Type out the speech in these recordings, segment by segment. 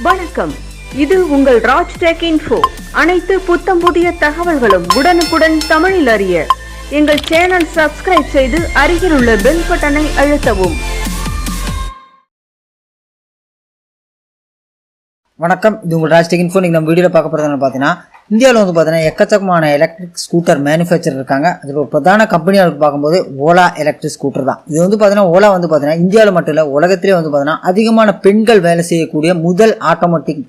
வணக்கம், இது உங்கள் Rajtecinfo. அனைத்து புத்தம் புதிய தகவல்களும் உடனுக்குடன் தமிழில் அறிய எங்கள் சேனல் சப்ஸ்கிரைப் செய்து அருகில் உள்ள பெல் பட்டனை அழுத்தவும். வணக்கம், இது உங்கள் Rajtecinfo. நீங்கள் நம்ம வீடியோவில் பார்க்க போகிறதுன்னு பார்த்தீங்கன்னா, இந்தியாவில் வந்து பார்த்தீங்கன்னா எக்கச்சக்கமான எலக்ட்ரிக் ஸ்கூட்டர் மேனுஃபேக்சர் இருக்காங்க. அதில் ஒரு பிரதான கம்பெனியாக பார்க்கும்போது ஓலா எலக்ட்ரிக் ஸ்கூட்டர் தான். இது வந்து பார்த்தீங்கன்னா ஓலா வந்து பார்த்தீங்கன்னா இந்தியாவில் மட்டும் இல்லை, உலகத்திலே வந்து பார்த்தீங்கன்னா அதிகமான பெண்கள் வேலை செய்யக்கூடிய முதல் ஆட்டோமேட்டிக்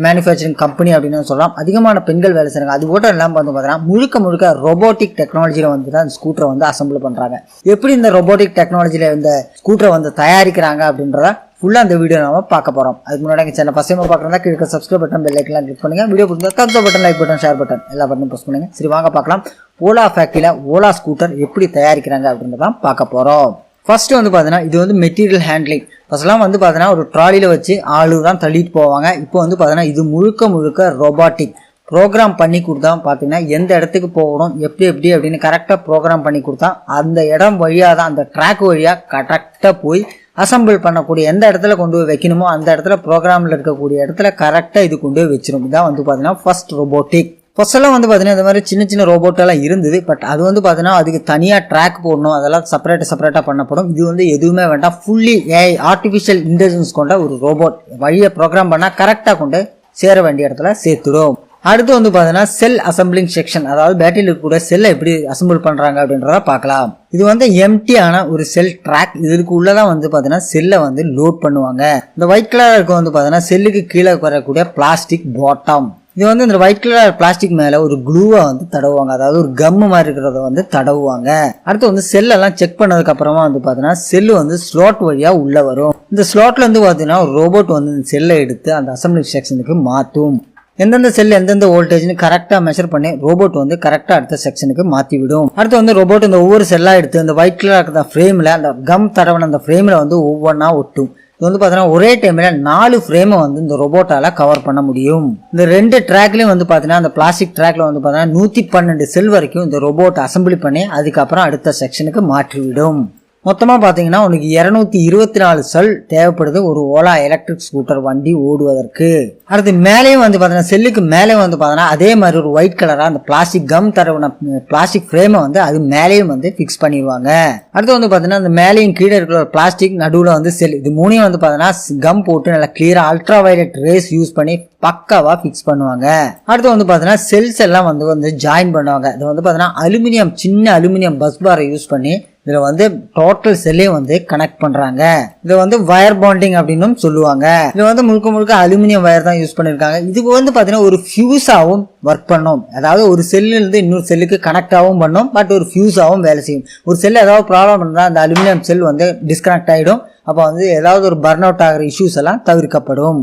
மேனுஃபேக்சரிங் கம்பெனி அப்படின்னு சொல்லலாம். அதிகமான பெண்கள் வேலை செய்கிறாங்க. அது கூட எல்லாம் வந்து பார்த்தீங்கன்னா முழுக்க ரொபோட்டிக் டெக்னாலஜியில் வந்து தான் ஸ்கூட்டரை வந்து அசம்பிள் பண்ணுறாங்க. எப்படி இந்த ரொபோட்டிக் டெக்னாலஜியில் இந்த ஸ்கூட்டரை வந்து தயாரிக்கிறாங்க அப்படின்றத ஃபுல்லாக அந்த வீடியோ நம்ம பார்க்க போகிறோம். அதுக்கு முன்னாடி சேனல் ஃபஸ்ட் டைம் பார்க்குறதா கீழே சப்ஸ்கிரைப் பட்டன், பெல் ஐக்கன்லாம் கிளிக் பண்ணுங்க. வீடியோ பிடிச்சா தம்ஸ் அப் button, like button, share button எல்லா பட்டனும் ப்ரெஸ் பண்ணுங்க. சரி, வாங்க பார்க்கலாம். ஓலா ஃபேக்டரியில் ஓலா ஸ்கூட்டர் எப்படி தயாரிக்கிறாங்க அப்படின்றதான் பார்க்க போகிறோம். ஃபர்ஸ்ட் வந்து பார்த்தீங்கன்னா இது வந்து மெட்டீரியல் ஹேண்ட்லிங். ஃபர்ஸ்ட்லாம் வந்து பார்த்தீங்கன்னா ஒரு ட்ராலியில் வச்சு ஆளு தான் தள்ளிட்டு போவாங்க. இப்போ வந்து பார்த்தீங்கன்னா இது முழுக்க ரொபாட்டிக் ப்ரோக்ராம் பண்ணி கொடுத்தா பார்த்தீங்கன்னா எந்த இடத்துக்கு போகணும், எப்படி அப்படின்னு கரெக்டாக ப்ரோக்ராம் பண்ணி கொடுத்தா அந்த இடம் வழியாக தான், அந்த ட்ராக் வழியாக கரெக்டாக போய் அசம்பிள் பண்ணக்கூடிய எந்த இடத்துல கொண்டு போய் வைக்கணுமோ அந்த இடத்துல ப்ரோக்ராமில் இருக்கக்கூடிய இடத்துல கரெக்டாக இது கொண்டு போய் வச்சிடும். இதான் வந்து பார்த்தீங்கன்னா ஃபர்ஸ்ட் ரொபோட்டிக். ஃபர்ஸ்ட்லாம் வந்து பார்த்தீங்கன்னா இந்த மாதிரி சின்ன ரோபோட்டெல்லாம் இருந்தது. பட் அது வந்து பார்த்தீங்கன்னா அதுக்கு தனியாக ட்ராக் போடணும், அதெல்லாம் செப்பரேட்டாக பண்ணப்படும். இது வந்து எதுவுமே வேண்டாம், ஃபுல்லி ஏஐ ஆர்டிஃபிஷியல் இன்டெலிஜென்ஸ் கொண்ட ஒரு ரோபோட் வழியை ப்ரோக்ராம் பண்ணால் கரெக்டாக கொண்டு சேர வேண்டிய இடத்துல சேர்த்துடும். அடுத்து வந்து பார்த்தீங்கன்னா செல் அசம்பிளிங் செக்ஷன், அதாவது பேட்டரியில் இருக்கக்கூடிய செல்லை எப்படி அசம்பிள் பண்ணுறாங்க அப்படின்றத பார்க்கலாம். இது வந்து எம்டியான ஒரு செல் ட்ராக். இதுக்கு உள்ளதான் வந்து பார்த்தீங்கன்னா செல்லை வந்து லோட் பண்ணுவாங்க. இந்த ஒயிட் கலர் இருக்க வந்து பார்த்தீங்கன்னா செல்லுக்கு கீழே வரக்கூடிய பிளாஸ்டிக் பாட்டம். இது வந்து இந்த ஒயிட் கலர் பிளாஸ்டிக் மேலே ஒரு க்ளூவை வந்து தடவுவாங்க, அதாவது ஒரு கம்மு மாதிரி இருக்கிறத வந்து தடவுவாங்க. அடுத்து வந்து செல்லெல்லாம் செக் பண்ணதுக்கு அப்புறமா வந்து பார்த்தீங்கன்னா செல்லு வந்து ஸ்லாட் வழியாக உள்ள வரும். இந்த ஸ்லாட்ல வந்து பார்த்தீங்கன்னா ஒரு ரோபோட் வந்து இந்த செல்லை எடுத்து அந்த அசம்பிளிங் செக்ஷனுக்கு மாற்றும். எந்தெந்த செல் எந்தெந்த வோல்டேஜ்னு கரெக்டாக மெஷர் பண்ணி ரோபோட் வந்து கரெக்டாக அடுத்த செக்ஷனுக்கு மாற்றி விடும். அடுத்து வந்து ரோபோட் இந்த ஒவ்வொரு செல்லாக எடுத்து இந்த ஒயிட் கலர் இருக்கிற ஃப்ரேமில், அந்த கம் தடவன அந்த ஃப்ரேமில் வந்து ஒவ்வொன்றா ஒட்டும். இது வந்து பார்த்தீங்கன்னா ஒரே டைமில் 4 ஃப்ரேமை வந்து இந்த ரோபோட்டால் கவர் பண்ண முடியும். இந்த 2 ட்ராக்லையும் வந்து பார்த்தீங்கன்னா அந்த பிளாஸ்டிக் ட்ராக்ல வந்து பார்த்தீங்கன்னா 112 செல் வரைக்கும் இந்த ரோபோட் அசம்பிளி பண்ணி அதுக்கப்புறம் அடுத்த செக்ஷனுக்கு மாற்றிவிடும். மொத்தமாக பார்த்தீங்கன்னா உனக்கு 224 செல் தேவைப்படுது ஒரு ஓலா எலக்ட்ரிக் ஸ்கூட்டர் வண்டி ஓடுவதற்கு. அடுத்து மேலேயும் வந்து பார்த்தீங்கன்னா செல்லுக்கு மேலே வந்து பார்த்தீங்கன்னா அதே மாதிரி ஒரு ஒயிட் கலராக அந்த பிளாஸ்டிக் கம் தரவுன பிளாஸ்டிக் ஃப்ரேமை வந்து அது மேலேயும் வந்து ஃபிக்ஸ் பண்ணிடுவாங்க. அடுத்து வந்து பார்த்தீங்கன்னா அந்த மேலேயும் கீழே இருக்கிற பிளாஸ்டிக் நடுவில் வந்து செல், இது மூணையும் வந்து பார்த்தீங்கன்னா கம் போட்டு நல்லா கிளியராக அல்ட்ரா வயலட் ரேஸ் யூஸ் பண்ணி பக்காவா ஃபிக்ஸ் பண்ணுவாங்க. அடுத்து வந்து பார்த்தீங்கன்னா செல்ஸ் எல்லாம் வந்து ஜாயின் பண்ணுவாங்க. இது வந்து பார்த்தீங்கன்னா சின்ன அலுமினியம் பஸ் பாரை யூஸ் பண்ணி இதில் வந்து டோட்டல் செல்லையும் வந்து கனெக்ட் பண்ணுறாங்க. இதை வந்து வயர் பாண்டிங் அப்படின்னு சொல்லுவாங்க. இது வந்து முழுக்க அலுமினியம் வயர் தான் யூஸ் பண்ணியிருக்காங்க. இதுக்கு வந்து பார்த்தீங்கன்னா ஒரு ஃபியூஸாகவும் ஒர்க் பண்ணும், அதாவது ஒரு செல்லிருந்து இன்னொரு செல்லுக்கு கனெக்டாகவும் பண்ணும், பட் ஒரு ஃபியூஸாகவும் வேலை செய்யும். ஒரு செல் ஏதாவது ப்ராப்ளம் இருந்தால் அந்த அலுமினியம் செல் வந்து டிஸ்கனெக்ட் ஆகிடும். அப்போ வந்து ஏதாவது ஒரு பர்ன் அவுட் ஆகிற இஷ்யூஸ் எல்லாம் தவிர்க்கப்படும்.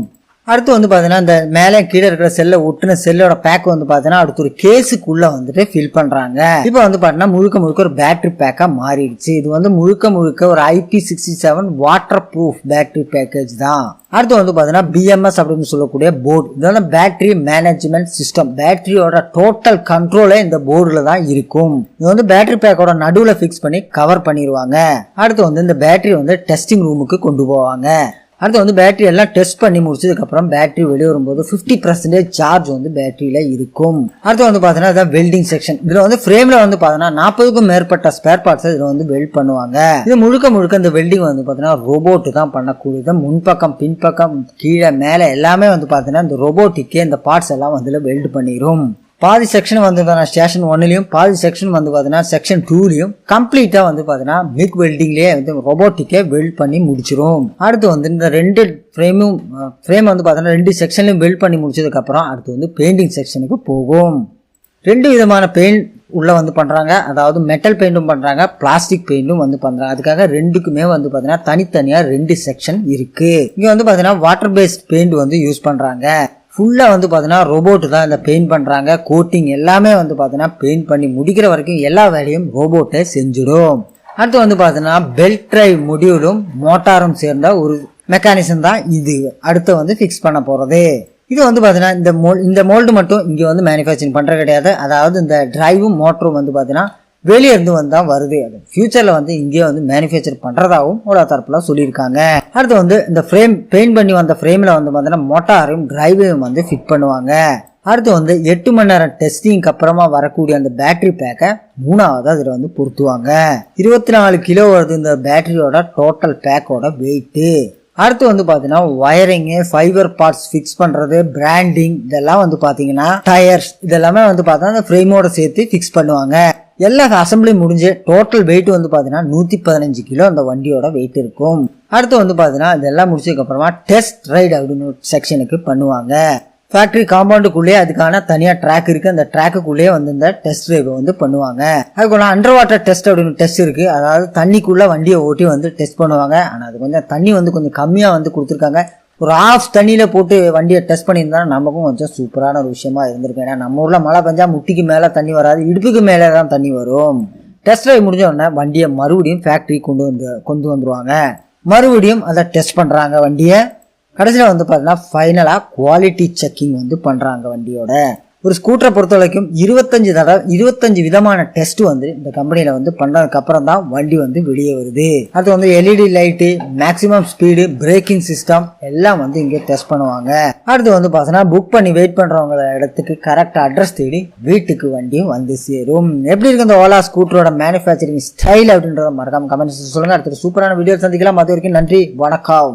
அடுத்து வந்து பார்த்தீங்கன்னா இந்த மேலே கீழே இருக்கிற செல்லை ஒட்டுன செல்லோட பேக் வந்து பார்த்தீங்கன்னா அடுத்து ஒரு கேஸுக்குள்ள வந்துட்டு ஃபில் பண்ணுறாங்க. இப்போ வந்து பார்த்தீங்கன்னா முழுக்க ஒரு பேட்டரி பேக்காக மாறிடுச்சு. இது வந்து முழுக்க ஒரு IP67 water proof battery package தான். அடுத்து வந்து பார்த்தீங்கன்னா BMS அப்படின்னு சொல்லக்கூடிய போர்டு. இதெல்லாம் பேட்டரி மேனேஜ்மெண்ட் சிஸ்டம். பேட்டரியோட டோட்டல் கண்ட்ரோலே இந்த போர்டில் தான் இருக்கும். இது வந்து பேட்டரி பேக்கோட நடுவில் ஃபிக்ஸ் பண்ணி கவர் பண்ணிடுவாங்க. அடுத்து வந்து இந்த பேட்டரி வந்து டெஸ்டிங் ரூமுக்கு கொண்டு போவாங்க. அடுத்து வந்து பேட்டரி எல்லாம் டெஸ்ட் பண்ணி முடிச்சதுக்கப்புறம் பேட்டரி வெளியே வரும்போது 50% சார்ஜ் வந்து பேட்டரியில இருக்கும். அடுத்து வந்து பார்த்தீங்கன்னா இதான் வெல்டிங் செக்ஷன். இதில் வந்து ஃப்ரேமில் வந்து பார்த்தீங்கன்னா 40க்கும் மேற்பட்ட ஸ்பேர் பார்ட்ஸ் இதில் வந்து வெல்ட் பண்ணுவாங்க. இது முழுக்க இந்த வெல்டிங் வந்து பார்த்தீங்கன்னா ரோபோட்டு தான் பண்ணக்கூடியது. முன்பக்கம் பின்பக்கம் கீழே மேலே எல்லாமே வந்து பார்த்தீங்கன்னா இந்த ரோபோட்டிக்கே இந்த பார்ட்ஸ் எல்லாம் வந்து வெல்ட் பண்ணிடும். பாதி செக்ஷன் வந்து ஸ்டேஷன் 1லையும் பாதி செக்ஷன் வந்து பார்த்தீங்கன்னா செக்ஷன் 2லையும் கம்ப்ளீட்டாக வந்து பார்த்தீங்கன்னா மிக் வெல்டிங்லேயே வந்து ரொபோட்டிக்கே வெல்ட் பண்ணி முடிச்சிடும். அடுத்து வந்து இந்த 2 ஃப்ரேம் வந்து பார்த்தீங்கன்னா 2 செக்ஷன்லையும் வெல்ட் பண்ணி முடிச்சதுக்கப்புறம் அடுத்து வந்து பெயிண்டிங் செக்ஷனுக்கு போகும். 2 விதமான பெயிண்ட் உள்ள வந்து பண்ணுறாங்க, அதாவது மெட்டல் பெயிண்ட்டும் பண்ணுறாங்க, பிளாஸ்டிக் பெயிண்ட்டும் வந்து பண்ணுறாங்க. அதுக்காக 2க்குமே வந்து பார்த்தீங்கன்னா தனித்தனியாக 2 செக்ஷன் இருக்குது. இங்கே வந்து பார்த்தீங்கன்னா வாட்டர் பேஸ்ட் பெயிண்ட் வந்து யூஸ் பண்ணுறாங்க. ஃபுல்லாக வந்து பார்த்தீங்கன்னா ரோபோட்டு தான் இந்த பெயிண்ட் பண்ணுறாங்க. கோட்டிங் எல்லாமே வந்து பார்த்தீங்கன்னா பெயிண்ட் பண்ணி முடிக்கிற வரைக்கும் எல்லா வேலையும் ரோபோட்டை செஞ்சிடும். அடுத்து வந்து பார்த்தீங்கன்னா பெல்ட் டிரைவ் மொடியூலும் மோட்டாரும் சேர்ந்த ஒரு மெக்கானிசம் தான் இது அடுத்து வந்து ஃபிக்ஸ் பண்ண போகிறது. இது வந்து பார்த்தீங்கன்னா இந்த மோல்டு மட்டும் இங்கே வந்து மேனுஃபேக்சரிங் பண்ணுறது கிடையாது. அதாவது இந்த டிரைவும் மோட்டரும் வந்து பார்த்தீங்கன்னா வெளியே இருந்து வந்தா வருது. அது ஃபியூச்சர்ல வந்து இங்கே வந்து மேனுஃபேக்சர் பண்றதாகவும் ஓலா தரப்புல சொல்லியிருக்காங்க. அடுத்து வந்து இந்த ஃப்ரேம் பெயிண்ட் பண்ணி வந்த ஃப்ரேம்ல வந்து பார்த்தீங்கன்னா மோட்டாரும் டிரைவையும் வந்து ஃபிட் பண்ணுவாங்க. அடுத்து வந்து 8 மணி நேரம் டெஸ்டிங்க்கு அப்புறமா வரக்கூடிய அந்த பேட்டரி பேக்கை 3வது அதில் வந்து பொருத்துவாங்க. 24 கிலோ வருது இந்த பேட்டரியோட டோட்டல் பேக்கோட வெயிட்டு. அடுத்து வந்து பாத்தீங்கன்னா வயரிங்கு, ஃபைபர் பார்ட்ஸ் ஃபிக்ஸ் பண்றது, பிராண்டிங், இதெல்லாம் வந்து பாத்தீங்கன்னா டயர்ஸ் இதெல்லாமே வந்து பார்த்தா அந்த ஃப்ரேமோட சேர்த்து ஃபிக்ஸ் பண்ணுவாங்க. எல்லா அசம்பிளி முடிஞ்சு டோட்டல் வெயிட் வந்து பாத்தீங்கன்னா 115 கிலோ அந்த வண்டியோட வெயிட் இருக்கும். அடுத்து வந்து பாத்தீங்கன்னா இதெல்லாம் முடிச்சதுக்கு அப்புறமா டெஸ்ட் ரைடு அப்படின்னு செக்ஷனுக்கு பண்ணுவாங்க. ஃபேக்டரி காம்பவுண்டுக்குள்ளேயே அதுக்கான தனியா ட்ராக் இருக்கு. அந்த ட்ராக்குள்ளேயே வந்து இந்த டெஸ்ட் டிரைவ் வந்து பண்ணுவாங்க. அதுக்குள்ள அண்டர் வாட்டர் டெஸ்ட் அப்படின்னு டெஸ்ட் இருக்கு. அதாவது தண்ணிக்குள்ள வண்டியை ஓட்டி வந்து டெஸ்ட் பண்ணுவாங்க. ஆனா அது கொஞ்சம் தண்ணி வந்து கொஞ்சம் கம்மியா வந்து கொடுத்துருக்காங்க. ஒரு ஆஃப் தண்ணியில போட்டு வண்டியை டெஸ்ட் பண்ணியிருந்தா நமக்கும் கொஞ்சம் சூப்பரான ஒரு விஷயமா இருந்திருக்கும். ஏன்னா நம்ம ஊர்ல மழை பெஞ்சா முட்டிக்கு மேல தண்ணி வராது, இடுப்புக்கு மேலே தான் தண்ணி வரும். டெஸ்ட் டிரைவ் முடிஞ்ச உடனே வண்டியை மறுபடியும் ஃபேக்டரி கொண்டு வந்துருவாங்க. மறுபடியும் அதை டெஸ்ட் பண்றாங்க வண்டியை. கடைசியில் வந்து பார்த்தீங்கன்னா ஃபைனலாக குவாலிட்டி செக்கிங் வந்து பண்ணுறாங்க வண்டியோட. ஒரு ஸ்கூட்டரை பொறுத்த வரைக்கும் 25 விதமான டெஸ்ட் வந்து இந்த கம்பெனியில் வந்து பண்ணதுக்கு அப்புறம் தான் வண்டி வந்து வெளியே வருது. அது வந்து LED light, maximum speed, braking system எல்லாம் வந்து இங்கே டெஸ்ட் பண்ணுவாங்க. அடுத்து வந்து பார்த்தீங்கன்னா புக் பண்ணி வெயிட் பண்ணுறவங்க இடத்துக்கு கரெக்டாக அட்ரஸ் தேடி வீட்டுக்கு வண்டியும் வந்து சேரும். எப்படி இருக்கு இந்த ஓலா ஸ்கூட்டரோட மேனுஃபேக்சரிங் ஸ்டைல் அப்படின்றத மறக்காம கமெண்ட்ஸ் சொல்லுங்க. அடுத்து சூப்பரான வீடியோ சந்திக்கலாம். அது வரைக்கும் நன்றி, வணக்கம்.